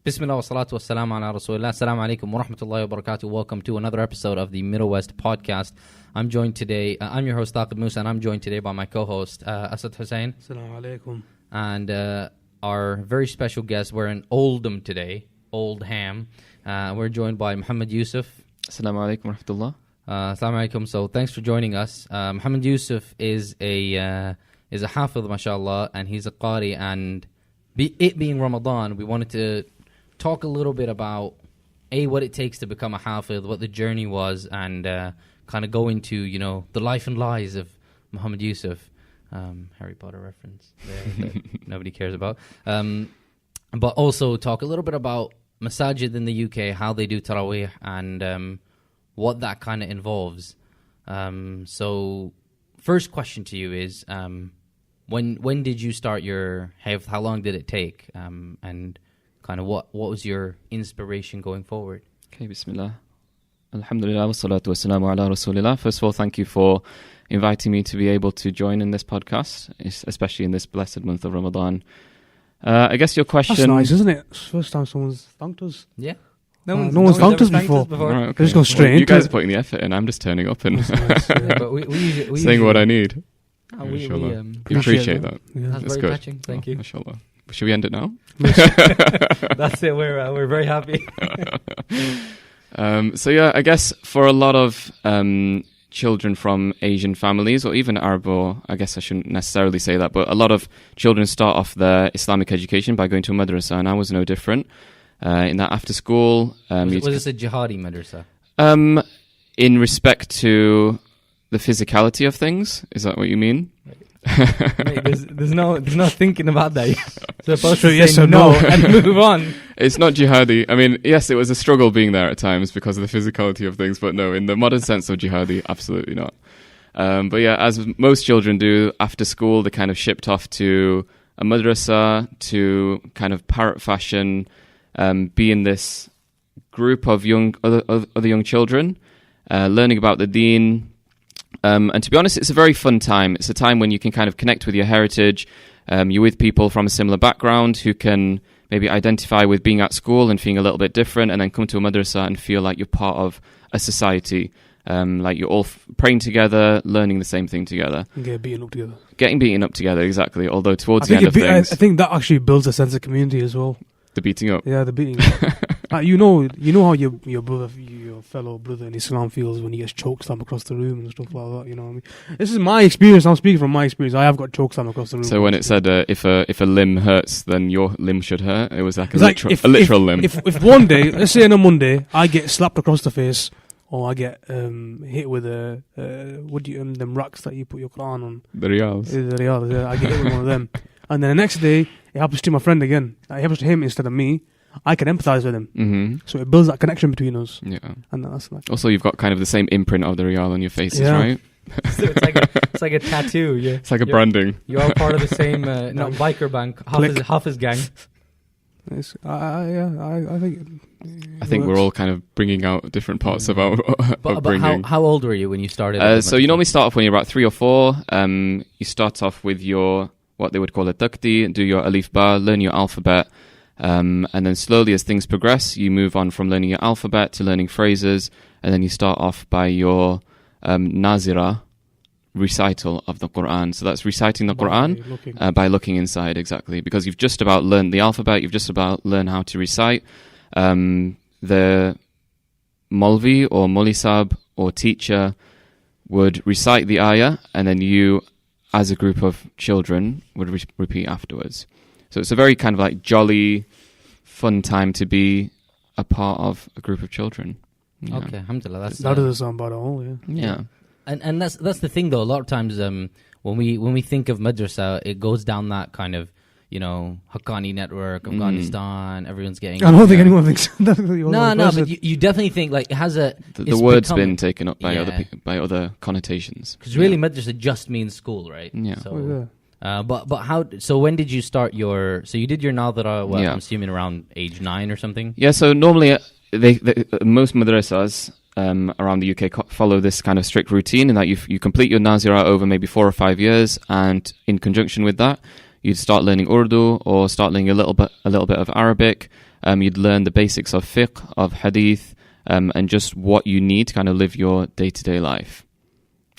Bismillah wa salatu wa salam ala rasulillah. Assalamu alaikum wa rahmatullahi wa barakatuh. Welcome to another episode of the Middle West podcast. I'm joined today, I'm your host Thaqib Musa, and I'm joined today by my co-host Assad Hussain. Assalamu alaikum. And our very special guest, we're in Oldham today, Oldham. We're joined by Mohammed Yusuf. Assalamu alaikum wa rahmatullah. Assalamu alaikum. So thanks for joining us. Mohammed Yusuf is a hafiz, mashallah, and he's a qari. And it being Ramadan, we wanted to talk a little bit about what it takes to become a hafiz, what the journey was, and kind of go into the life and lives of Mohammed Yusuf. Harry Potter reference there that nobody cares about. But also talk a little bit about masajid in the UK, how they do taraweeh, and what that kind of involves. So first question to you is, when did you start your hifz? How long did it take? And kind of what was your inspiration going forward? Okay, bismillah. Alhamdulillah, wa salatu wa salamu ala rasulillah. First of all, thank you for inviting me to be able to join in this podcast, especially in this blessed month of Ramadan. I guess your question... That's nice, isn't it? It's the first time someone's thanked us. Yeah. No one's thanked us before. Right, okay. They just go straight into you guys it. are putting the effort in. I'm just turning up and Nice, yeah. But we saying what I need. we You appreciate that. Yeah. That's That's very good. touching. Thank you. Mashallah. Should we end it now? That's it. We're very happy. So yeah, I guess for a lot of children from Asian families, or even Arab, or I guess I shouldn't necessarily say that, but a lot of children start off their Islamic education by going to a madrasa, and I was no different. In that after school... was this a jihadi madrasa? In respect to the physicality of things, is that what you mean? Mate, there's no thinking about that. You're supposed to Yes say or no no. and move on. It's not jihadi. I mean, yes, it was a struggle being there at times because of the physicality of things, but no, in the modern sense of jihadi, absolutely not. But yeah, as most children do, after school, they kind of shipped off to a madrasa to kind of parrot fashion, be in this group of other young children, learning about the deen. And to be honest, it's a very fun time. It's a time when you can kind of connect with your heritage. You're with people from a similar background who can maybe identify with being at school and feeling a little bit different, and then come to a madrasa and feel like you're part of a society. Like you're all praying together, learning the same thing together. And get beaten up together. Getting beaten up together, exactly. Although towards the end of things... I think that actually builds a sense of community as well. The beating up. Yeah, the beating up. You know how your brother, your fellow brother in Islam feels when he gets chokeslammed across the room and stuff like that, you know what I mean? This is my experience, I'm speaking from my experience. I have got chokeslammed across the room. So when it said if a limb hurts, then your limb should hurt, it was like a It's literal limb. If one day, let's say on a Monday, I get slapped across the face, or I get hit with them racks that you put your Qur'an on. The riyals. The riyals, yeah. I get hit with one of them. And then the next day, it happens to my friend again. It happens to him instead of me. I can empathise with him. Mm-hmm. So it builds that connection between us. Yeah. And that's like... Also, you've got kind of the same imprint of the riyal on your faces, Yeah. right? So it's like a tattoo. Yeah. It's like a branding. You're all part of the same not biker bank, Hafiz gang. I think... I think we're all kind of bringing out different parts of our upbringing. How old were you when you started? So you normally start off when you're about 3 or 4. You start off with your, what they would call a takti, do your alif ba, learn your alphabet. And then slowly as things progress, you move on from learning your alphabet to learning phrases. And then you start off by your nazira, recital of the Qur'an. So that's reciting the Qur'an by looking inside, exactly. Because you've just about learned the alphabet, you've just about learned how to recite. The Molvi or Molisab or teacher would recite the ayah, and then you, as a group of children, would repeat afterwards. So it's a very kind of like jolly, fun time to be a part of a group of children. Yeah. Okay, alhamdulillah. That doesn't sound bad at all, yeah. Yeah. And that's the thing though. A lot of times, when we think of madrasa, it goes down that kind of Haqqani network, Afghanistan. Everyone's getting. I don't think anyone thinks that. No, but you definitely think like it has a. The word's been taken up by other people, by other connotations. Because really, madrasa just means school, right? Yeah. So, but how? So when did you start your? So you did your nadra. Well, I'm assuming around age 9 or something. Yeah. So normally, most madrasas around the UK follow this kind of strict routine in that you complete your nazira over maybe 4 or 5 years, and in conjunction with that, you'd start learning Urdu or start learning a little bit of Arabic. You'd learn the basics of fiqh, of hadith, and just what you need to kind of live your day-to-day life.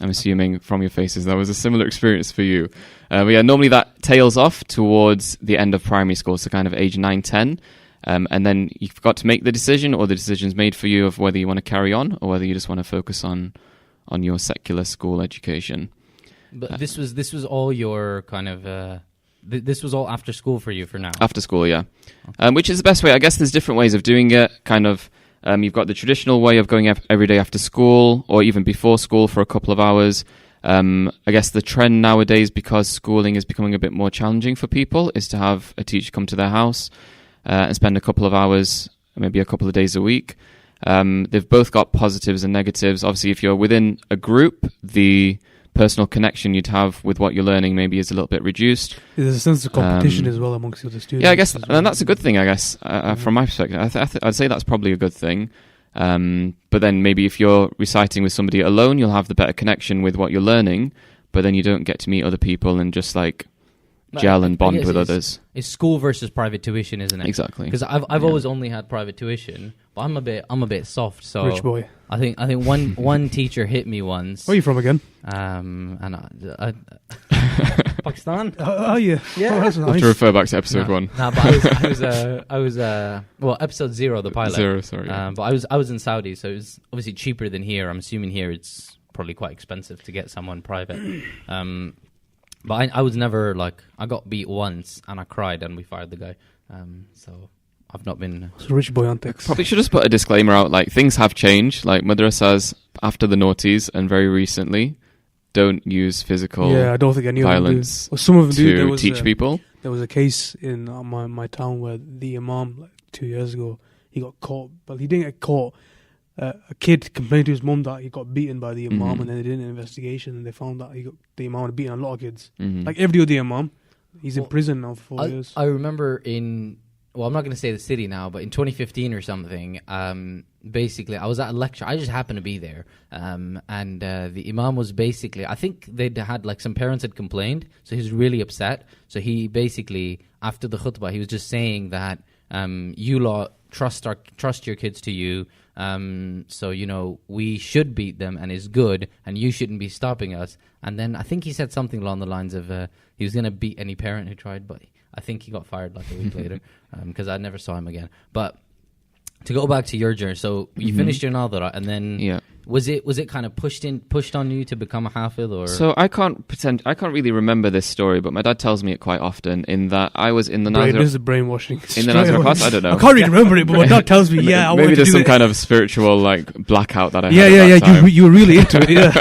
I'm assuming from your faces that was a similar experience for you. But yeah, normally that tails off towards the end of primary school, so kind of age 9, 10. And then you've got to make the decision, or the decision's made for you, of whether you want to carry on or whether you just want to focus on your secular school education. But this was all your kind of... this was all after school for you for now? After school, yeah. Which is the best way. I guess there's different ways of doing it. Kind of, you've got the traditional way of going every day after school, or even before school for a couple of hours. I guess the trend nowadays, because schooling is becoming a bit more challenging for people, is to have a teacher come to their house and spend a couple of hours, maybe a couple of days a week. They've both got positives and negatives. Obviously, if you're within a group, the personal connection you'd have with what you're learning maybe is a little bit reduced. There's a sense of competition as well amongst the other students. Yeah, I guess, and that's a good thing, I guess, from my perspective. I'd say that's probably a good thing. But then maybe if you're reciting with somebody alone, you'll have the better connection with what you're learning, but then you don't get to meet other people and just gel and bond with others. It's school versus private tuition, isn't it? Exactly. Because I've always only had private tuition, but I'm a bit soft. So Rich boy. I think one teacher hit me once. Where are you from again? And Pakistan. Oh yeah. Yeah. Oh, that's We'll nice. have to refer back to episode 1. No, but I was episode 0, the pilot. 0, sorry. But I was in Saudi, so it was obviously cheaper than here. I'm assuming here it's probably quite expensive to get someone private. But I was never I got beat once and I cried and we fired the guy. So I've not been... It's a rich boy on text. Probably should just put a disclaimer out, things have changed. Madrasas after the noughties and very recently don't use physical I don't think any violence of them do. Well, some of them do. to teach people. There was a case in my town where the imam 2 years ago, he got caught, but he didn't get caught. A kid complained to his mum that he got beaten by the imam, and then they did an investigation and they found that the imam had beaten a lot of kids. Like every other imam, he's in prison now for 4 years. I remember I'm not going to say the city now, but in 2015 or something, basically I was at a lecture. I just happened to be there, and the imam was basically, I think they'd had some parents had complained, so he was really upset. So he basically, after the khutbah, he was just saying that you lot trust your kids to you. So, we should beat them and it's good and you shouldn't be stopping us. And then I think he said something along the lines of he was going to beat any parent who tried, but I think he got fired a week later because I never saw him again. But to go back to your journey, so you finished your nadara and then was it kind of pushed on you to become a hafiz, or? So I can't really remember this story, but my dad tells me it quite often, in that I was in the Nazarah. This is brainwashing. In the Nazarah class, I don't know. I can't really remember it, but my dad tells me, I maybe want to there's do some it. kind of spiritual blackout that I had at that time. You were really into it, yeah.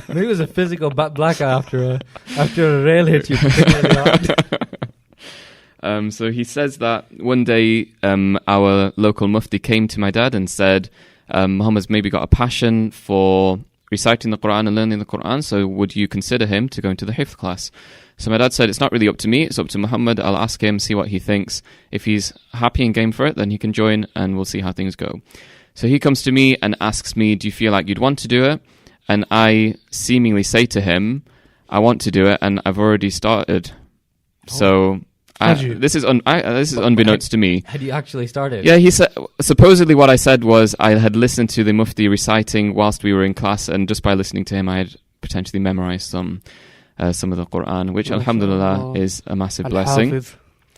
Maybe it was a physical blackout after a rail hit you particularly hard. So he says that one day our local mufti came to my dad and said, Muhammad's maybe got a passion for reciting the Qur'an and learning the Qur'an, so would you consider him to go into the hifz class? So my dad said, it's not really up to me, it's up to Muhammad. I'll ask him, see what he thinks. If he's happy and game for it, then he can join and we'll see how things go. So he comes to me and asks me, do you feel like you'd want to do it? And I seemingly say to him, I want to do it and I've already started. So... this is unbeknownst to me. Had you actually started? Yeah, he said. Supposedly, what I said was I had listened to the mufti reciting whilst we were in class, and just by listening to him, I had potentially memorized some of the Qur'an, which, alhamdulillah, is a massive blessing.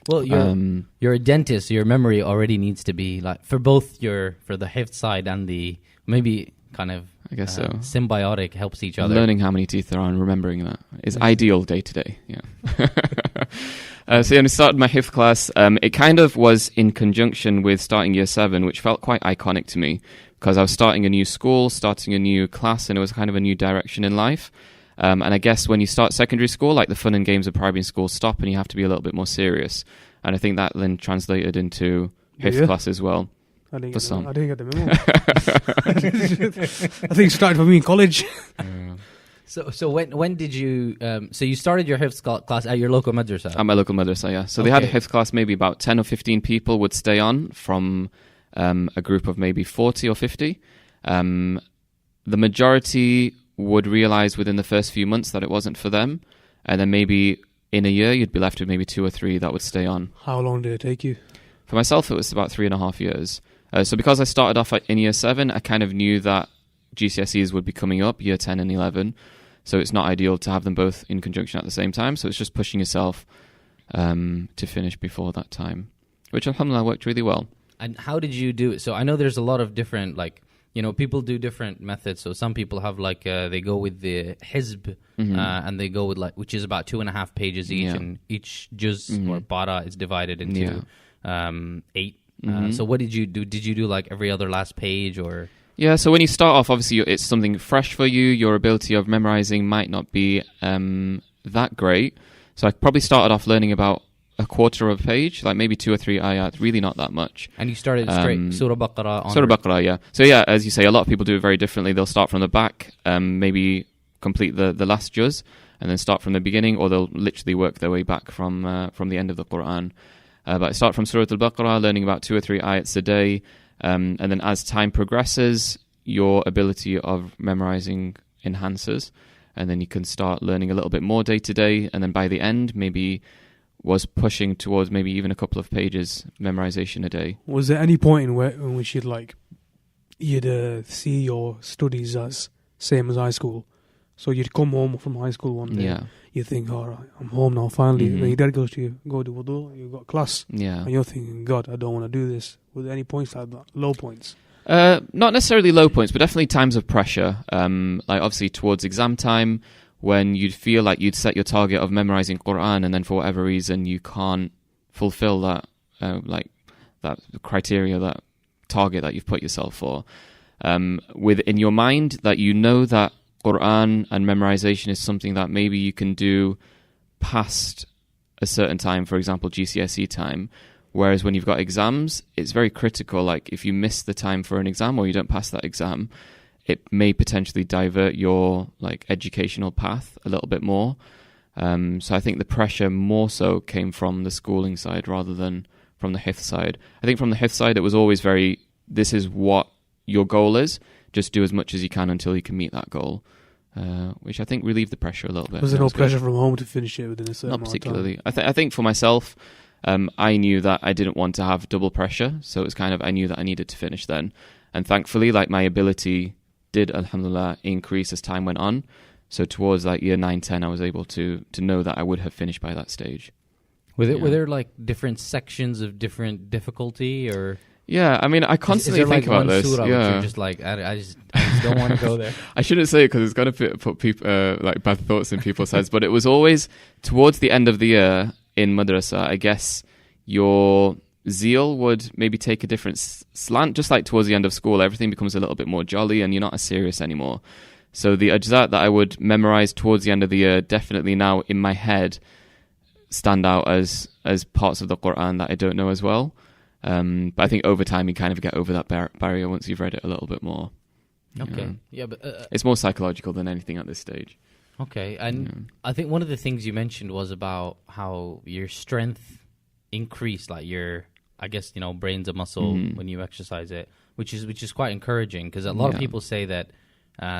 Well, you're a dentist, so your memory already needs to be for both for the hifz side and the maybe kind of. I guess so. Symbiotic, helps each other. Learning how many teeth there are and remembering that is ideal day to day. Yeah. So when I started my hifz class, it kind of was in conjunction with starting year 7, which felt quite iconic to me because I was starting a new school, starting a new class, and it was kind of a new direction in life. And I guess when you start secondary school, the fun and games of primary school stop and you have to be a little bit more serious. And I think that then translated into hifz class as well. I didn't get the memo. I think it started for me in college. So when did you... so you started your hifz class at your local madrasa? At my local madrasa, yeah. So they had a hifz class, maybe about 10 or 15 people would stay on from a group of maybe 40 or 50. The majority would realize within the first few months that it wasn't for them. And then maybe in a year, you'd be left with maybe 2 or 3 that would stay on. How long did it take you? For myself, it was about 3.5 years. So because I started off in year 7, I kind of knew that GCSEs would be coming up, year 10 and 11. So it's not ideal to have them both in conjunction at the same time. So it's just pushing yourself to finish before that time, which alhamdulillah worked really well. And how did you do it? So I know there's a lot of different, like, people do different methods. So some people have they go with the hizb, and they go with which is about 2.5 pages each, and each juz or para is divided into 8. So what did you do? Did you do like every other last page or? Yeah, so when you start off, obviously it's something fresh for you. Your ability of memorizing might not be that great. So I probably started off learning about a quarter of a page, like maybe 2 or 3 ayat, really not that much. And you started straight, Surah Baqarah? Surah Baqarah, yeah. So yeah, as you say, a lot of people do it very differently. They'll start from the back, maybe complete the last juz, and then start from the beginning, or they'll literally work their way back from the end of the Qur'an. But I start from Surah Al-Baqarah, learning about 2 or 3 ayats a day, and then as time progresses, your ability of memorizing enhances, and then you can start learning a little bit more day to day, and then by the end, maybe was pushing towards maybe even a couple of pages memorization a day. Was there any point in which you'd see your studies as same as high school? So you'd come home from high school one day, you think, all right, I'm home now finally. Then your dad goes to you, go to wudu, you've got class, and you're thinking, God, I don't want to do this. Were there any points like that, low points? Not necessarily low points, but definitely times of pressure. Like obviously towards exam time, when you'd feel like you'd set your target of memorizing Qur'an, and then for whatever reason you can't fulfill that, that criteria, that target that you've put yourself for. Within your mind, that you know that Qur'an and memorization is something that maybe you can do past a certain time, for example, GCSE time. Whereas when you've got exams, it's very critical. Like if you miss the time for an exam or you don't pass that exam, it may potentially divert your educational path a little bit more. So I think the pressure more so came from the schooling side rather than from the hifz side. I think from the hifz side, it was always this is what your goal is. Just do as much as you can until you can meet that goal, which I think relieved the pressure a little bit. Was there no pressure from home to finish it within a certain amount of time? Not particularly. I think for myself, I knew that I didn't want to have double pressure. So it was I knew that I needed to finish then. And thankfully, my ability did, alhamdulillah, increase as time went on. So towards year 9, 10, I was able to know that I would have finished by that stage. Were there different sections of different difficulty or? Yeah, I mean, I constantly think about this. Surah you're just I just don't want to go there. I shouldn't say it because it's going to put people bad thoughts in people's heads. But it was always towards the end of the year in madrasa. I guess your zeal would maybe take a different slant. Just like towards the end of school, everything becomes a little bit more jolly, and you're not as serious anymore. So the ajzat that I would memorize towards the end of the year, definitely now in my head, stand out as parts of the Qur'an that I don't know as well. But I think over time you kind of get over that barrier once you've read it a little bit more. Okay. Yeah, but it's more psychological than anything at this stage. Okay, and I think one of the things you mentioned was about how your strength increased, your, I guess, brain's a muscle when you exercise it, which is quite encouraging because a lot of people say that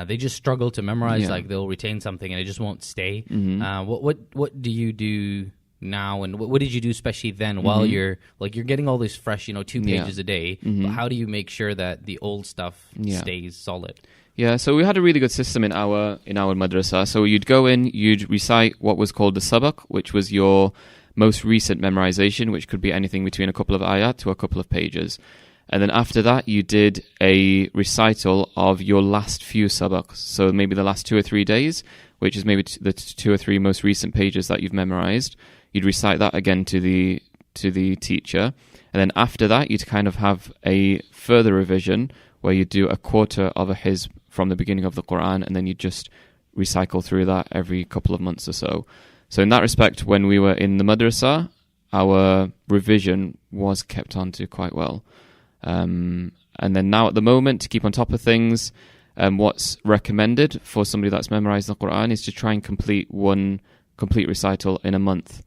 they just struggle to memorize, they'll retain something and it just won't stay. What do you do now, and what did you do especially then while you're getting all this fresh 2 pages a day, but how do you make sure that the old stuff stays solid? So we had a really good system in our madrasa. So you'd go in, you'd recite what was called the sabaq, which was your most recent memorization, which could be anything between a couple of ayat to a couple of pages. And then after that, you did a recital of your last few sabaqs. So maybe the last 2 or 3 days, which is maybe the 2 or 3 most recent pages that you've memorized. You'd recite that again to the teacher. And then after that, you'd kind of have a further revision where you do a quarter of a hizb from the beginning of the Qur'an, and then you just recycle through that every couple of months or so. So in that respect, when we were in the madrasa, our revision was kept on to quite well. And then now at the moment, to keep on top of things, what's recommended for somebody that's memorized the Qur'an is to try and complete one complete recital in a month.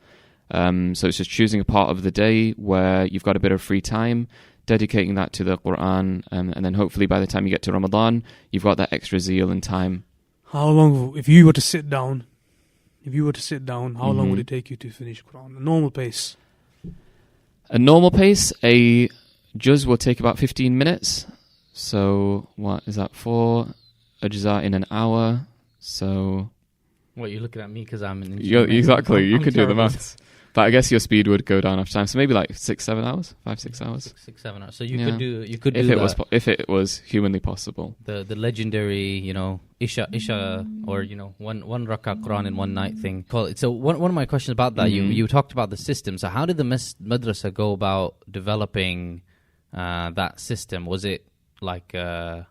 So it's just choosing a part of the day where you've got a bit of free time, dedicating that to the Qur'an, and then hopefully by the time you get to Ramadan, you've got that extra zeal and time. How long, if you were to sit down, If you were to sit down, how long would it take you to finish Quran? A normal pace. A normal pace, a juz will take about 15 minutes. So what is that, 4 ajza in an hour? So What, you're looking at me because I'm an exactly. You I'm could do the terrible. maths. But I guess your speed would go down after time. So maybe like 6-7 hours, 5-6 hours. 6-7 hours. So you Yeah. could do If it was that. if it was humanly possible. the legendary, Isha, or one rak'ah Quran in one night thing. Call it. So one of my questions about that, you talked about the system. So how did the madrasa go about developing that system? Was it a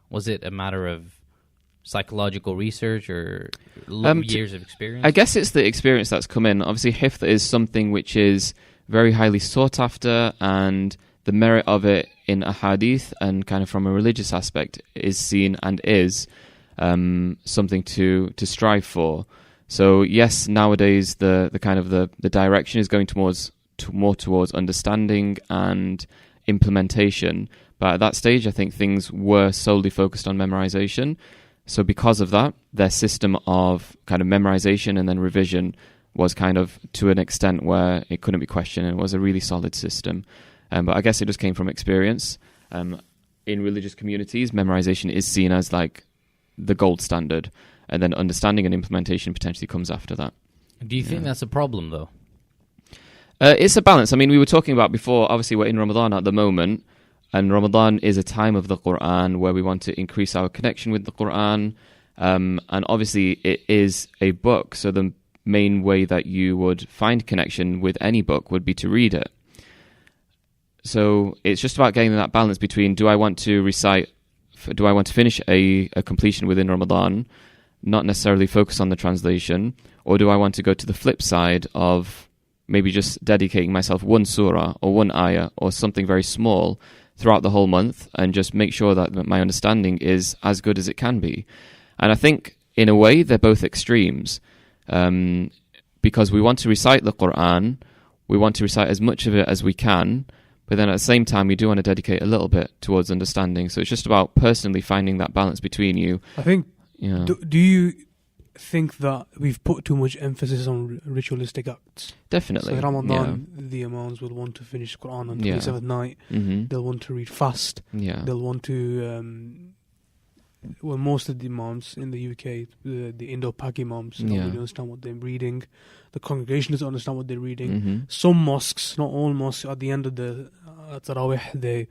matter of psychological research or years of experience? I guess it's the experience that's come in. Obviously, hifth is something which is very highly sought after, and the merit of it in a hadith and kind of from a religious aspect is seen and is something to strive for. So yes, nowadays the kind of the direction is going more towards understanding and implementation. But at that stage, I think things were solely focused on memorization. So because of that, their system of kind of memorization and then revision was kind of to an extent where it couldn't be questioned. It was a really solid system. But I guess it just came from experience. In religious communities, memorization is seen as like the gold standard, and then understanding and implementation potentially comes after that. Do you think that's a problem, though? It's a balance. I mean, we were talking about before, obviously we're in Ramadan at the moment, and Ramadan is a time of the Qur'an where we want to increase our connection with the Qur'an. And obviously it is a book, so the main way that you would find connection with any book would be to read it. So it's just about getting that balance between, do I want to finish a completion within Ramadan, not necessarily focus on the translation, or do I want to go to the flip side of maybe just dedicating myself one surah or one ayah or something very small throughout the whole month and just make sure that my understanding is as good as it can be. And I think, in a way, they're both extremes. Because we want to recite the Qur'an, we want to recite as much of it as we can, but then at the same time, we do want to dedicate a little bit towards understanding. So it's just about personally finding that balance between you. I think, Yeah. do you think that we've put too much emphasis on ritualistic acts? Definitely. So Ramadan, the Imams will want to finish Quran on the 27th night. They'll want to read fast. Yeah. They'll want to... most of the Imams in the UK, the Indo-Pak Imams, don't really understand what they're reading. The congregation doesn't understand what they're reading. Some mosques, not all mosques, at the end of the taraweeh,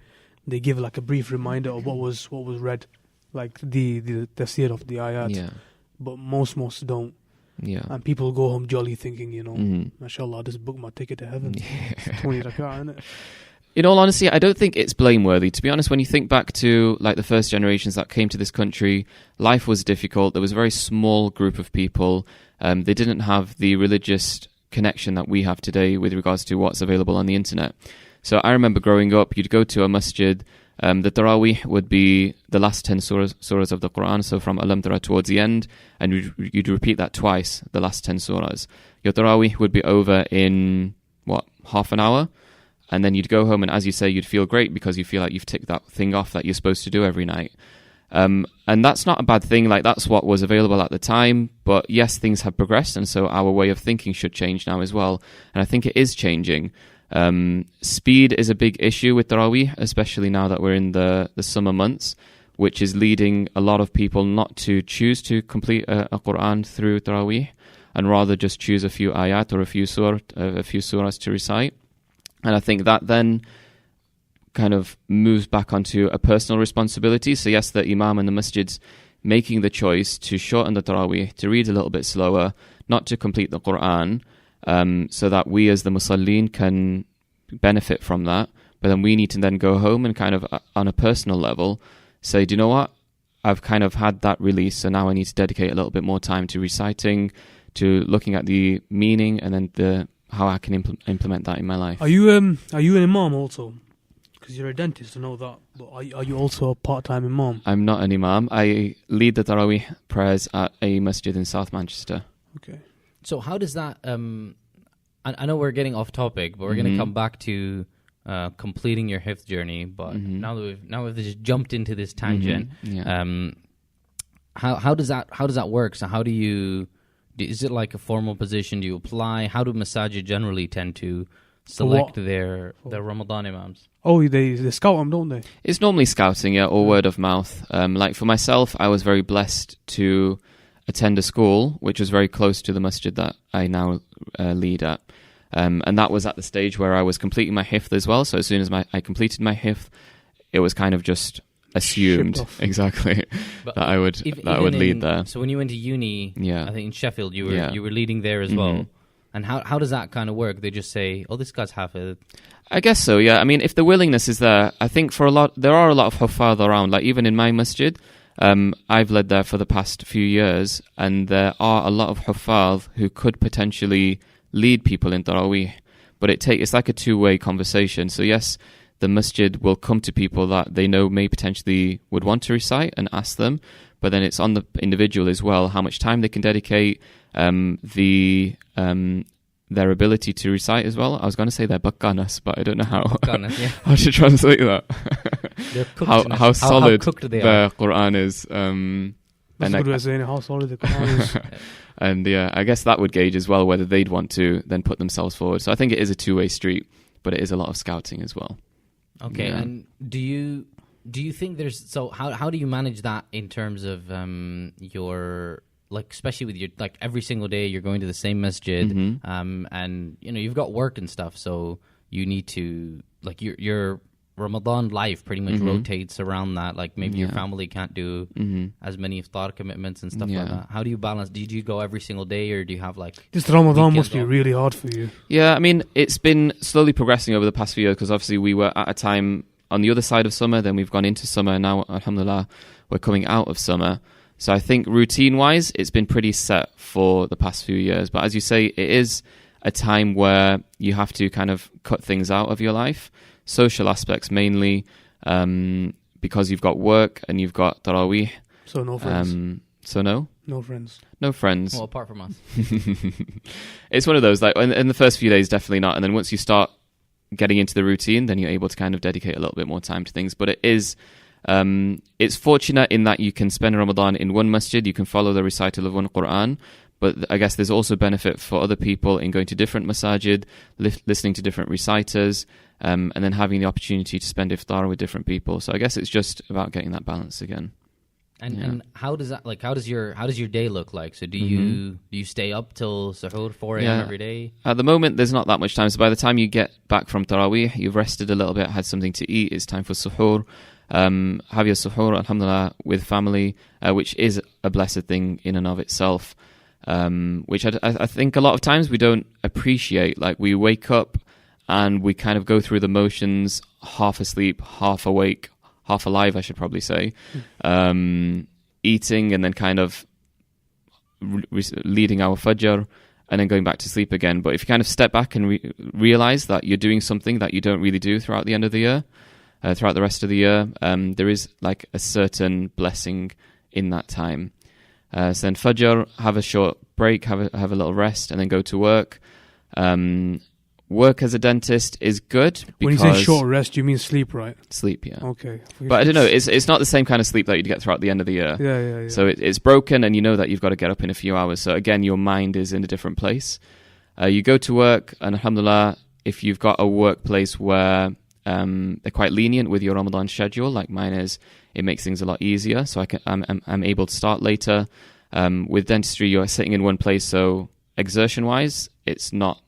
they give like a brief reminder of what was read, like the tafsir of the ayat. Yeah. But most mosques don't. Yeah. And people go home jolly thinking, mashallah, I just booked my ticket to heaven. It's 20 rak'ah, innit? In all honesty, I don't think it's blameworthy. To be honest, when you think back to like the first generations that came to this country, life was difficult. There was a very small group of people. They didn't have the religious connection that we have today with regards to what's available on the internet. So I remember growing up, you'd go to a masjid. The taraweeh would be the last 10 surahs of the Qur'an, so from Alam Tara towards the end, and you'd repeat that twice, the last 10 surahs. Your taraweeh would be over in, half an hour? And then you'd go home, and as you say, you'd feel great because you feel like you've ticked that thing off that you're supposed to do every night. And that's not a bad thing, like that's what was available at the time, but yes, things have progressed, and so our way of thinking should change now as well, and I think it is changing. Speed is a big issue with Taraweeh, especially now that we're in the summer months, which is leading a lot of people not to choose to complete a Qur'an through Taraweeh, and rather just choose a few ayat or a few surahs to recite. And I think that then kind of moves back onto a personal responsibility. So yes, the Imam and the masjid's making the choice to shorten the Taraweeh, to read a little bit slower, not to complete the Qur'an, so that we as the Musallin can benefit from that. But then we need to then go home and kind of on a personal level say, do you know what? I've kind of had that release, so now I need to dedicate a little bit more time to reciting, to looking at the meaning, and then how I can implement that in my life. Are you an Imam also? Because you're a dentist, I know that. But are you also a part-time Imam? I'm not an Imam. I lead the Taraweeh prayers at a masjid in South Manchester. Okay. So how does that... I know we're getting off topic, but we're going to come back to completing your hifz journey. But now that we've just jumped into this tangent, how does that work? So how do you is it like a formal position? Do you apply? How do masajid generally tend to select their Ramadan imams? Oh, they scout them, don't they? It's normally scouting, yeah, or word of mouth. Like for myself, I was very blessed to attend a school which was very close to the masjid that I now lead at. And that was at the stage where I was completing my hifth as well. So as soon as I completed my hifth, it was kind of just assumed exactly that I would lead there. So when you went to uni, yeah, I think in Sheffield, you were leading there as well. And how does that kind of work? They just say, "Oh, this guy's hafid." I guess so. Yeah. I mean, if the willingness is there, I think there are a lot of huffaz around. Like even in my masjid, I've led there for the past few years, and there are a lot of huffaz who could potentially lead people in taraweeh. But it's like a two-way conversation. So yes, the masjid will come to people that they know may potentially would want to recite and ask them, but then it's on the individual as well how much time they can dedicate, their ability to recite as well. I was going to say their bakkanas, but I don't know how how to translate that. how solid the Qur'an is. That's a good way of saying how solid the Qur'an is. And yeah, I guess that would gauge as well whether they'd want to then put themselves forward. So I think it is a two-way street, but it is a lot of scouting as well. Okay, yeah. And do you think how do you manage that in terms of your, like, especially with your, like, every single day you're going to the same masjid, and you've got work and stuff, so you need to, like, your Ramadan life pretty much rotates around that. Like maybe your family can't do as many iftar commitments and stuff like that. How do you balance? Did you go every single day, or do you have like this Ramadan must be really hard for you? Yeah, I mean, it's been slowly progressing over the past few years because obviously we were at a time on the other side of summer, then we've gone into summer, and now alhamdulillah we're coming out of summer. So I think routine wise it's been pretty set for the past few years, but as you say, it is a time where you have to kind of cut things out of your life. Social aspects mainly, because you've got work and you've got taraweeh. So no friends. No friends. Well, apart from us. It's one of those, like in the first few days, definitely not. And then once you start getting into the routine, then you're able to kind of dedicate a little bit more time to things. But it is, it's fortunate in that you can spend Ramadan in one masjid, you can follow the recital of one Qur'an. But I guess there's also benefit for other people in going to different masajid, listening to different reciters, and then having the opportunity to spend iftar with different people. So I guess it's just about getting that balance again. And how does that, like, how does your day look like? So do you stay up till suhoor 4 a.m. every day? At the moment, there's not that much time. So by the time you get back from taraweeh, you've rested a little bit, had something to eat. It's time for suhoor. Have your suhoor, alhamdulillah, with family, which is a blessed thing in and of itself. Which I think a lot of times we don't appreciate. Like we wake up and we kind of go through the motions, half asleep, half awake, half alive, I should probably say, eating and then kind of leading our fajr and then going back to sleep again. But if you kind of step back and realize that you're doing something that you don't really do throughout the end of the year, throughout the rest of the year, there is like a certain blessing in that time. So then Fajr, have a short break, have a little rest, and then go to work. Work as a dentist is good because... When you say short rest, you mean sleep, right? Sleep, yeah. Okay. But I don't know, it's not the same kind of sleep that you'd get throughout the end of the year. Yeah. So it's broken, and you know that you've got to get up in a few hours. So again, your mind is in a different place. You go to work, and alhamdulillah, if you've got a workplace where they're quite lenient with your Ramadan schedule, like mine is, it makes things a lot easier. So I'm able to start later. With dentistry, you're sitting in one place, so exertion-wise, it's not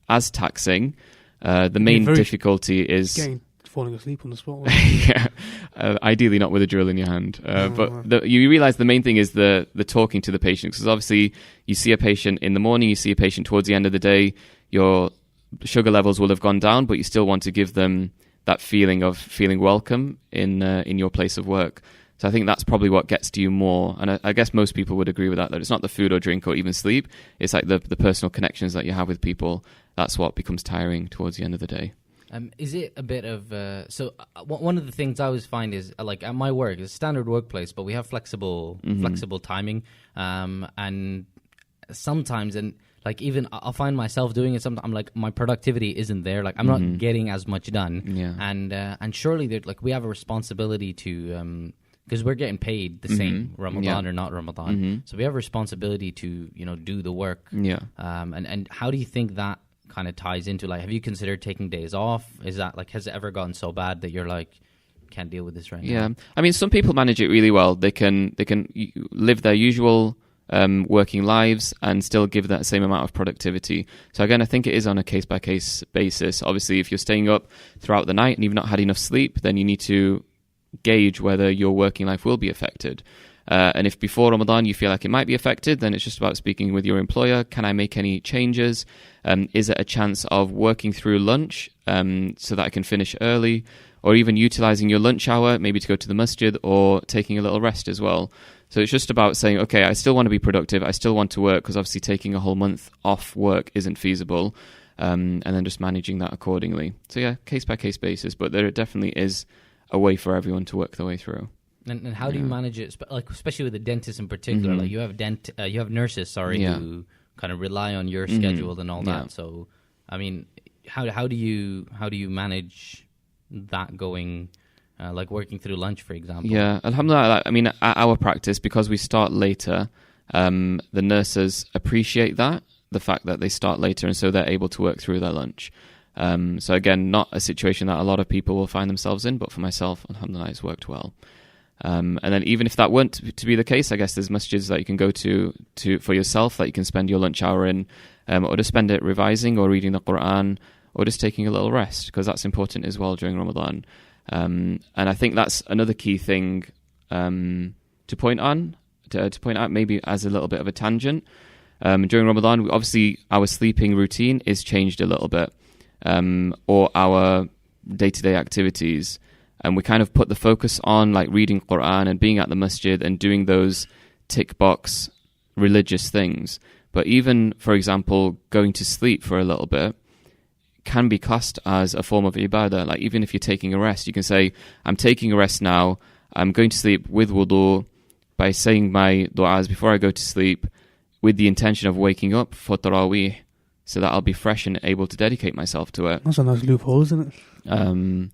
as taxing. The main difficulty is falling asleep on the spot. Yeah, ideally not with a drill in your hand. But you realise the main thing is the talking to the patient, because obviously you see a patient in the morning, you see a patient towards the end of the day, your sugar levels will have gone down, but you still want to give them that feeling of feeling welcome in your place of work. So I think that's probably what gets to you more. And I guess most people would agree with that it's not the food or drink or even sleep. It's like the personal connections that you have with people. That's what becomes tiring towards the end of the day. Is it a bit of... one of the things I always find is, like, at my work, it's a standard workplace, but we have flexible timing. And sometimes, and like even I'll find myself doing it sometimes, I'm like, my productivity isn't there. Like, I'm not getting as much done. Yeah. And surely, like, we have a responsibility because we're getting paid the same, Ramadan or not Ramadan. So we have a responsibility to, do the work. Yeah. And how do you think that kind of ties into, like, have you considered taking days off? Is that, like, has it ever gotten so bad that you're like, can't deal with this right now? Yeah. I mean, some people manage it really well. They can live their usual working lives and still give that same amount of productivity. So again, I think it is on a case-by-case basis. Obviously, if you're staying up throughout the night and you've not had enough sleep, then you need to gauge whether your working life will be affected. And if before Ramadan you feel like it might be affected, then it's just about speaking with your employer. Can I make any changes? Is it a chance of working through lunch so that I can finish early? Or even utilizing your lunch hour, maybe to go to the masjid, or taking a little rest as well. So it's just about saying, okay, I still want to be productive, I still want to work, because obviously taking a whole month off work isn't feasible, and then just managing that accordingly. So yeah, case-by-case basis, but there definitely is a way for everyone to work their way through. And how do you manage it, like especially with the dentists in particular? Like you have nurses, who kind of rely on your schedule and all that. So, I mean, how do you manage that going, like working through lunch, for example? Yeah, alhamdulillah. I mean, at our practice, because we start later, the nurses appreciate that, the fact that they start later, and so they're able to work through their lunch. So again, not a situation that a lot of people will find themselves in, but for myself, alhamdulillah, it's worked well. And then even if that weren't to be the case, I guess there's masjids that you can go to for yourself that you can spend your lunch hour in, or to spend it revising or reading the Qur'an, or just taking a little rest, because that's important as well during Ramadan. And I think that's another key thing to point out, maybe as a little bit of a tangent. During Ramadan, obviously our sleeping routine is changed a little bit, or our day-to-day activities. And we kind of put the focus on like reading Qur'an and being at the masjid and doing those tick box religious things. But even, for example, going to sleep for a little bit can be classed as a form of ibadah. Like even if you're taking a rest, you can say, I'm taking a rest now, I'm going to sleep with wudu by saying my du'as before I go to sleep with the intention of waking up for taraweeh, so that I'll be fresh and able to dedicate myself to it. That's a nice loophole, isn't it?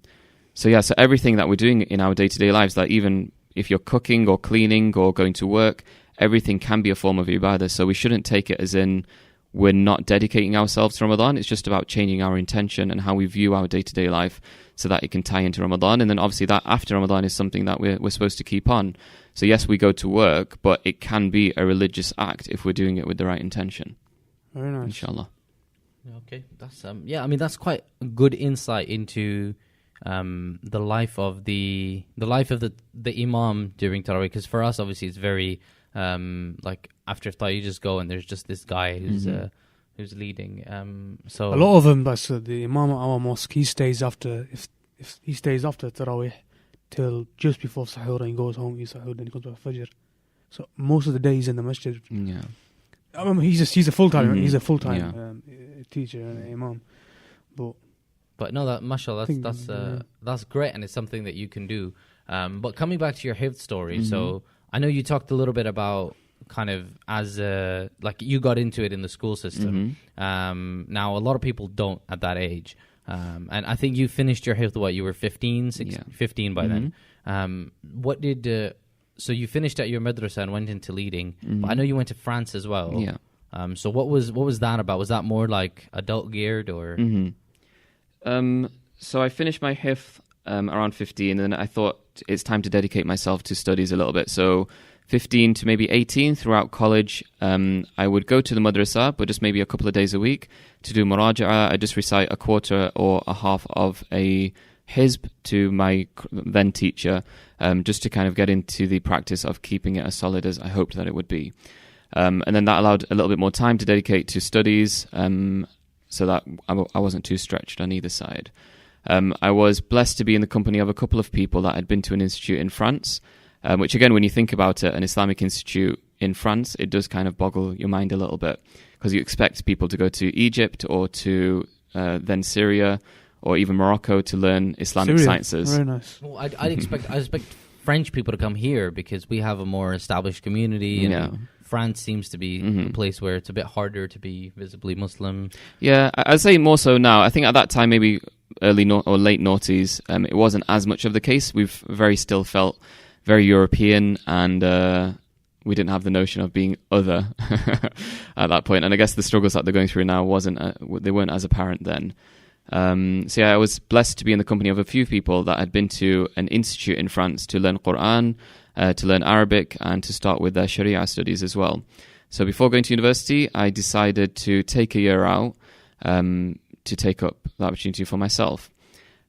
So everything that we're doing in our day-to-day lives, like even if you're cooking or cleaning or going to work, everything can be a form of ibadah. So we shouldn't take it as in we're not dedicating ourselves to Ramadan. It's just about changing our intention and how we view our day-to-day life so that it can tie into Ramadan. And then obviously that after Ramadan is something that we're supposed to keep on. So yes, we go to work, but it can be a religious act if we're doing it with the right intention. Very nice. Inshallah. Okay, that's I mean that's quite a good insight into the life of the imam during Taraweeh, because for us obviously it's very like after iftar you just go and there's just this guy who's leading. So a lot of them, that's the imam at our mosque. He stays after if he stays after Taraweeh till just before sahur, and he goes home, eats sahur, then he comes to Fajr. So most of the day he's in the masjid. Yeah. I mean, he's a full time teacher and imam, But no, that mashallah, that's great, and it's something that you can do. But coming back to your hifz story, so I know you talked a little bit about kind of as like you got into it in the school system. Now a lot of people don't at that age, and I think you finished your hifz what you were 15 by then. What did so you finished at your madrasa and went into leading? But I know you went to France as well. Yeah. So what was that about? Was that more like adult geared or? So I finished my hifz around 15, and then I thought it's time to dedicate myself to studies a little bit. So 15 to maybe 18 throughout college, I would go to the madrasa, but just maybe a couple of days a week to do muraja'ah. I just recite a quarter or a half of a hizb to my then teacher, just to kind of get into the practice of keeping it as solid as I hoped that it would be. And then that allowed a little bit more time to dedicate to studies, so that I wasn't too stretched on either side. I was blessed to be in the company of a couple of people that had been to an institute in France, which again, when you think about it, an Islamic institute in France, it does kind of boggle your mind a little bit, because you expect people to go to Egypt or to then Syria or even Morocco to learn Islamic sciences. Very nice. Well, I expect French people to come here because we have a more established community, and France seems to be a place where it's a bit harder to be visibly Muslim. Yeah, I'd say more so now. I think at that time, maybe early or late noughties, it wasn't as much of the case. We've very still felt very European, and we didn't have the notion of being other at that point. And I guess the struggles that they're going through now they weren't as apparent then. So yeah, I was blessed to be in the company of a few people that had been to an institute in France to learn Qur'an, to learn Arabic, and to start with their Sharia studies as well. So before going to university, I decided to take a year out to take up the opportunity for myself.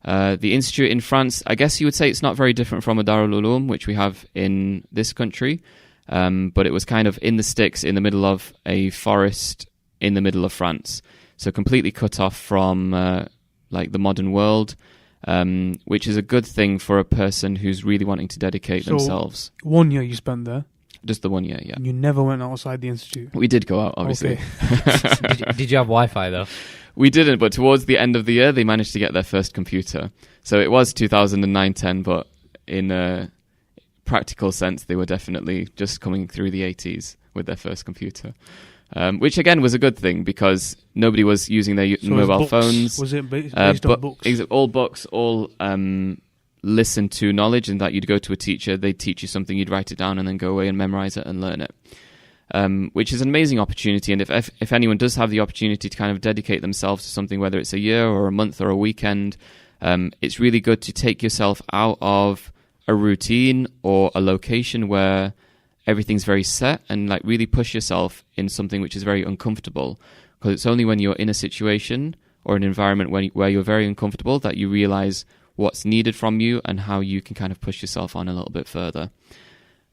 The institute in France, I guess you would say it's not very different from a Darul Uloom, which we have in this country, but it was kind of in the sticks, in the middle of a forest, in the middle of France. So completely cut off from like the modern world, which is a good thing for a person who's really wanting to dedicate themselves. 1 year you spent there? Just the 1 year, yeah. You never went outside the institute? We did go out, obviously. Okay. Did you have Wi-Fi though? We didn't, but towards the end of the year, they managed to get their first computer. So it was 2009-10, but in a practical sense, they were definitely just coming through the 80s with their first computer. Which again was a good thing because nobody was using their mobile phones. Was it based on books? All books, all listen to knowledge, and that you'd go to a teacher, they'd teach you something, you'd write it down, and then go away and memorize it and learn it. Which is an amazing opportunity. And if anyone does have the opportunity to kind of dedicate themselves to something, whether it's a year or a month or a weekend, it's really good to take yourself out of a routine or a location where everything's very set and like really push yourself in something which is very uncomfortable, because it's only when you're in a situation or an environment where you're very uncomfortable that you realize what's needed from you and how you can kind of push yourself on a little bit further.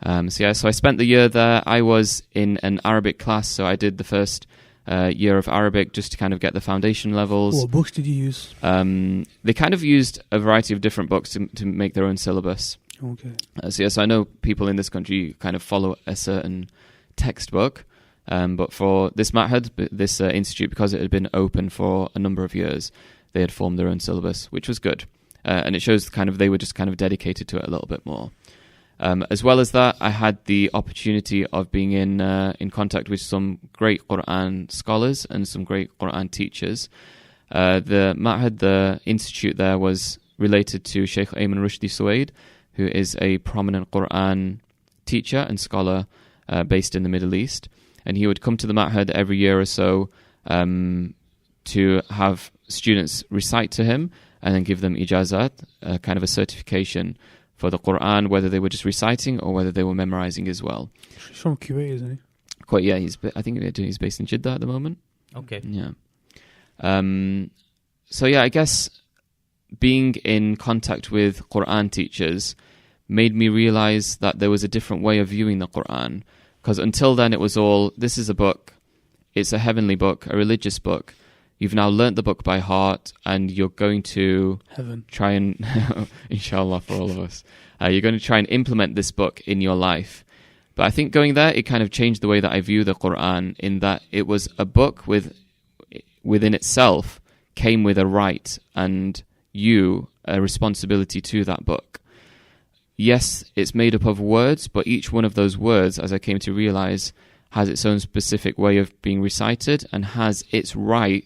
So I spent the year there. I was in an Arabic class, so I did the first year of Arabic just to kind of get the foundation levels. What books did you use? They kind of used a variety of different books to make their own syllabus. Okay. So I know people in this country kind of follow a certain textbook, but for this ma'had, this institute, because it had been open for a number of years, they had formed their own syllabus, which was good. And it shows kind of they were just kind of dedicated to it a little bit more. As well as that, I had the opportunity of being in contact with some great Qur'an scholars and some great Qur'an teachers. The ma'had, the institute there, was related to Sheikh Ayman Rushdi Suwaid, who is a prominent Qur'an teacher and scholar based in the Middle East. And he would come to the ma'had every year or so to have students recite to him and then give them ijazat, kind of a certification for the Qur'an, whether they were just reciting or whether they were memorizing as well. He's from Kuwait, isn't he? Quite, yeah. I think he's based in Jeddah at the moment. Okay. Yeah. So yeah, I guess being in contact with Qur'an teachers made me realize that there was a different way of viewing the Qur'an. Because until then it was all, this is a book, it's a heavenly book, a religious book. You've now learnt the book by heart and you're going to Heaven. Try and, inshallah for all of us, you're going to try and implement this book in your life. But I think going there, it kind of changed the way that I view the Qur'an, in that it was a book within itself came with a right and a responsibility to that book. Yes, it's made up of words, but each one of those words, as I came to realize, has its own specific way of being recited and has its right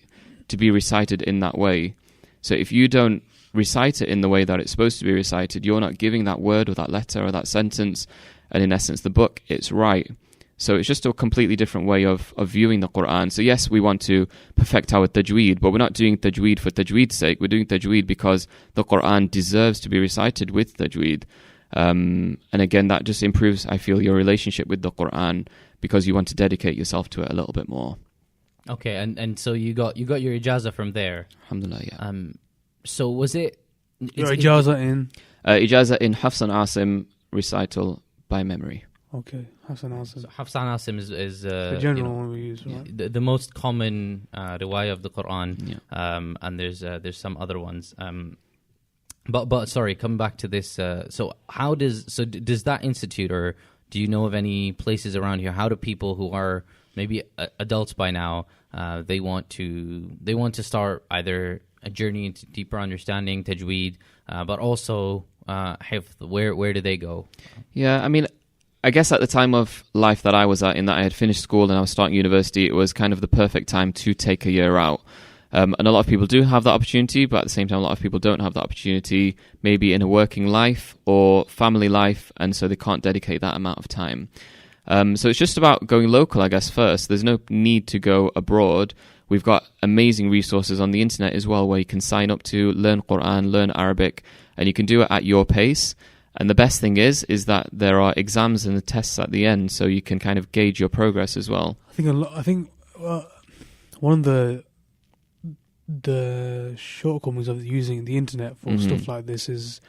to be recited in that way. So if you don't recite it in the way that it's supposed to be recited, you're not giving that word or that letter or that sentence, and in essence the book, its right. So it's just a completely different way of viewing the Qur'an. So yes, we want to perfect our tajweed, but we're not doing tajweed for tajweed's sake. We're doing tajweed because the Qur'an deserves to be recited with tajweed. And again, that just improves, I feel, your relationship with the Qur'an, because you want to dedicate yourself to it a little bit more. Okay, and so you got your ijazah from there. Alhamdulillah, yeah. So was it... Your ijazah in? Ijazah in Hafs and Asim recital by memory. Okay, Hafs and Asim. So Hafs and Asim is the general one we use, right? The most common riwayah of the Qur'an, yeah. And there's some other ones. But sorry, coming back to this. So does that institute, or do you know of any places around here? How do people who are maybe adults by now, they want to start either a journey into deeper understanding tajweed, but also hifz? Where do they go? Yeah, I mean, I guess at the time of life that I was at, in that I had finished school and I was starting university, it was kind of the perfect time to take a year out. And a lot of people do have that opportunity, but at the same time, a lot of people don't have that opportunity, maybe in a working life or family life, and so they can't dedicate that amount of time. So it's just about going local, I guess, first. There's no need to go abroad. We've got amazing resources on the internet as well where you can sign up to learn Qur'an, learn Arabic, and you can do it at your pace. And the best thing is that there are exams and the tests at the end, so you can kind of gauge your progress as well. I think one of the shortcomings of using the internet for stuff like this is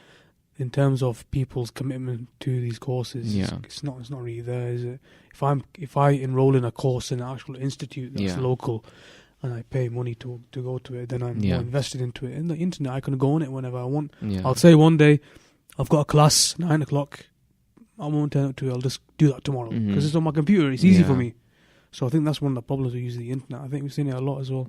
in terms of people's commitment to these courses. Yeah. It's not really there, is it? If I enroll in a course in an actual institute that's local and I pay money to go to it, then I'm more invested into it. In the internet, I can go on it whenever I want. Yeah. I'll say one day, I've got a class, 9 o'clock, I won't turn up to it, I'll just do that tomorrow. Because it's on my computer, it's easy for me. So I think that's one of the problems with using the internet. I think we've seen it a lot as well.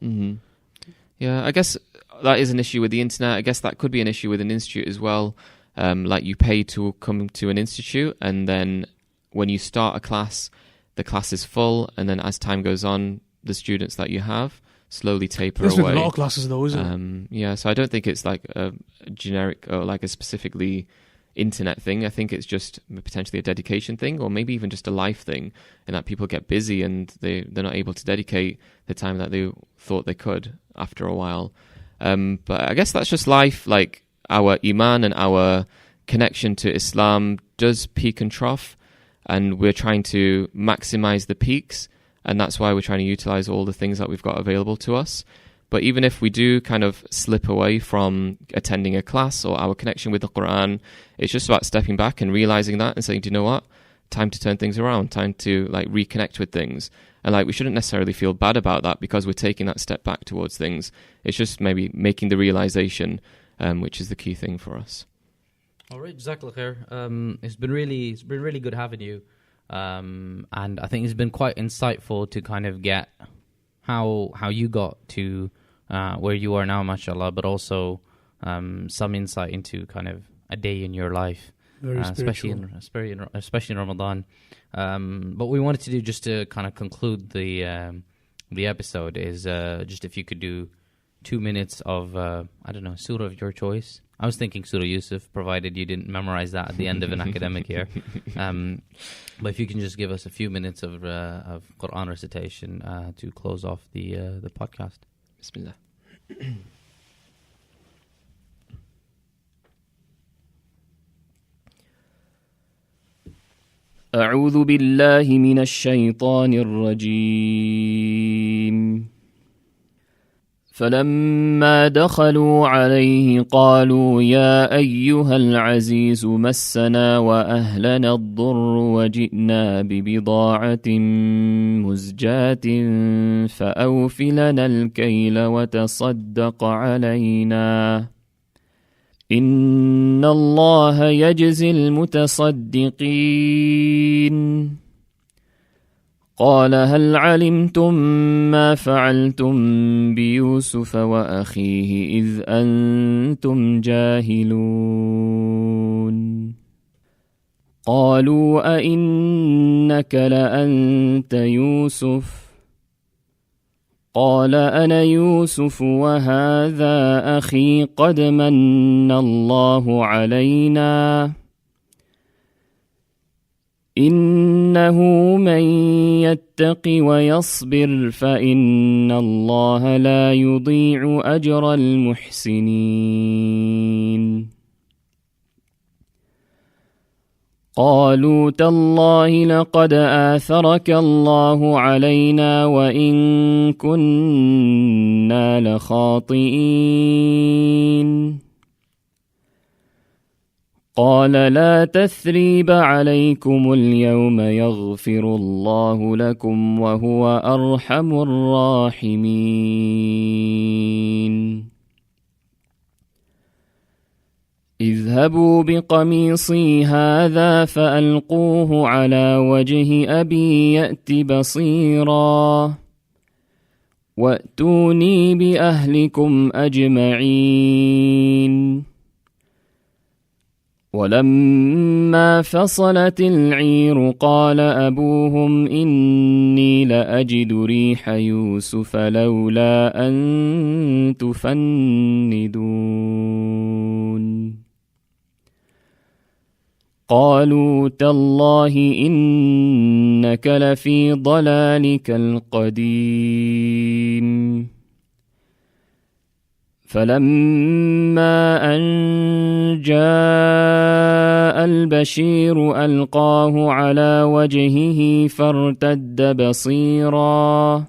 Yeah, I guess that is an issue with the internet. I guess that could be an issue with an institute as well. Like you pay to come to an institute, and then when you start a class, the class is full, and then as time goes on, the students that you have slowly taper away. There's a lot of classes though, isn't it? Yeah, so I don't think it's like a generic or like a specifically internet thing. I think it's just potentially a dedication thing, or maybe even just a life thing, in that people get busy and they're not able to dedicate the time that they thought they could after a while. But I guess that's just life. Like, our iman and our connection to Islam does peak and trough, and we're trying to maximize the peaks, and that's why we're trying to utilize all the things that we've got available to us. But even if we do kind of slip away from attending a class or our connection with the Qur'an, it's just about stepping back and realizing that and saying, do you know what? Time to turn things around, time to like reconnect with things. And like, we shouldn't necessarily feel bad about that because we're taking that step back towards things. It's just maybe making the realization, which is the key thing for us. All right, Jazakallah khair. It's been really good having you, and I think it's been quite insightful to kind of get how you got to where you are now, mashallah, but also some insight into kind of a day in your life, especially in Ramadan. What we wanted to do, just to kind of conclude the episode, is just if you could do 2 minutes of I don't know, surah of your choice. I was thinking Surah Yusuf, provided you didn't memorize that at the end of an academic year. But if you can just give us a few minutes of Qur'an recitation to close off the podcast. Bismillah. أعوذ بالله من الشيطان الرجيم فلما دخلوا عليه قالوا يا أيها العزيز مسنا وأهلنا الضر وجئنا ببضاعة مزجاة فأوف لنا الكيل وتصدق علينا إن الله يجزي المتصدقين قال هل علمتم ما فعلتم بيوسف وأخيه إذ أنتم جاهلون قالوا أئنك لأنت يوسف قال أنا يوسف وهذا أخي قد من الله علينا إنه من يتق ويصبر فإن الله لا يضيع أجر المحسنين قالوا تالله لقد آثرك الله علينا وإن كنا لخاطئين قال لا تثريب عليكم اليوم يغفر الله لكم وهو أرحم الراحمين اذهبوا بقميصي هذا فألقوه على وجه أبي يأت بصيرا وأتوني بأهلكم أجمعين ولما فصلت العير قال أبوهم إني لأجد ريح يوسف لولا أن تفندون قالوا تالله إنك لفي ضلالك القديم فلما أن جاء البشير ألقاه على وجهه فارتد بصيرا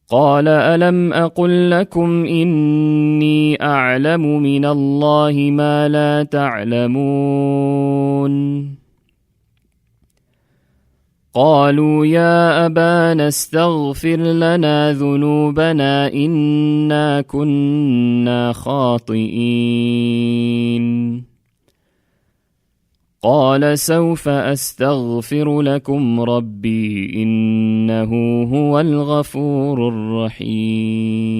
قال ألم أقل لكم إني أعلم من الله ما لا تعلمون قالوا يا أبانا استغفر لنا ذنوبنا إنا كنا خاطئين قال سوف أستغفر لكم ربي إنه هو الغفور الرحيم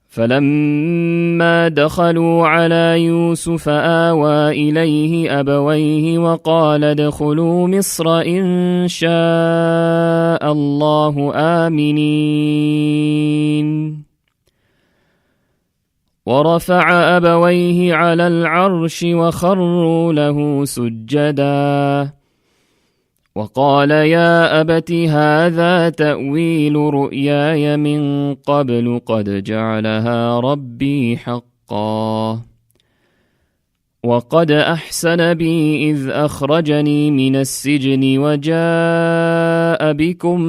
فلما دخلوا على يوسف آوى إليه أبويه وقال ادخلوا مصر إن شاء الله آمنين ورفع أبويه على العرش وخروا له سجدا وقال يا أبت هذا تأويل رؤياي من قبل قد جعلها ربي حقا وقد أحسن بي إذ أخرجني من السجن وجاء بكم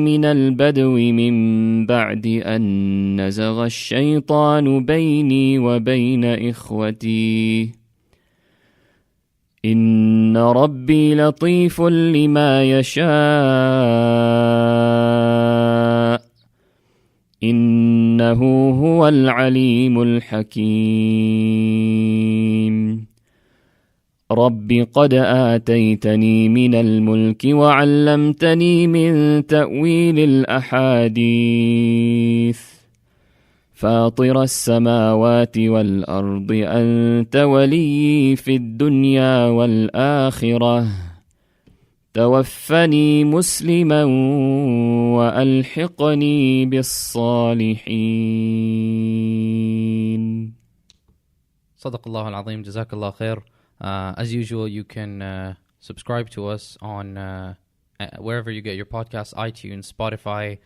من البدو من بعد أن نزغ الشيطان بيني وبين إخوتي إن ربي لطيف لما يشاء إنه هو العليم الحكيم رب قد آتيتني من الملك وعلمتني من تأويل الأحاديث فاطر السماوات والأرض أنت ولي في الدنيا والآخرة توفني مسلما وألحقني بالصالحين. صدق الله العظيم. جزاك الله خير. As usual, you can subscribe to us on wherever you get your podcasts, iTunes, Spotify,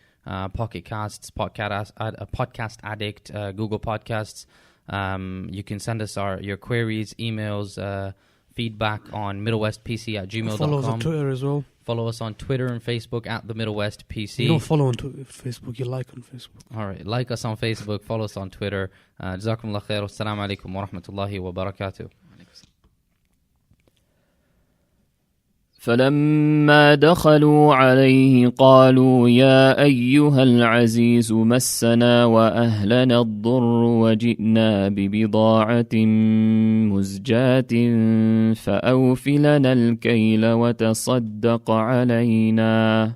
Pocket Casts, Podcast Addict, Google Podcasts. You can send us your queries, emails, feedback on middlewestpc@gmail.com. Follow us on Twitter as well. Follow us on Twitter and Facebook at the Middle West PC. You don't follow on Facebook, you like on Facebook. All right, like us on Facebook, follow us on Twitter. Jazakumullah khair. Assalamu alaikum wa rahmatullahi wa barakatuh. فلما دخلوا عليه قالوا يا أيها العزيز مسنا وأهلنا الضر وجئنا ببضاعة مزجاة فأوف لنا الكيل وتصدق علينا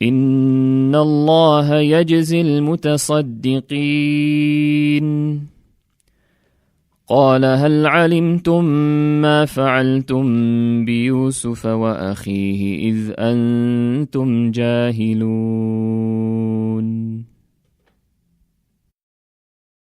إن الله يجزي المتصدقين قال هل علمتم ما فعلتم بيوسف وأخيه إذ أنتم جاهلون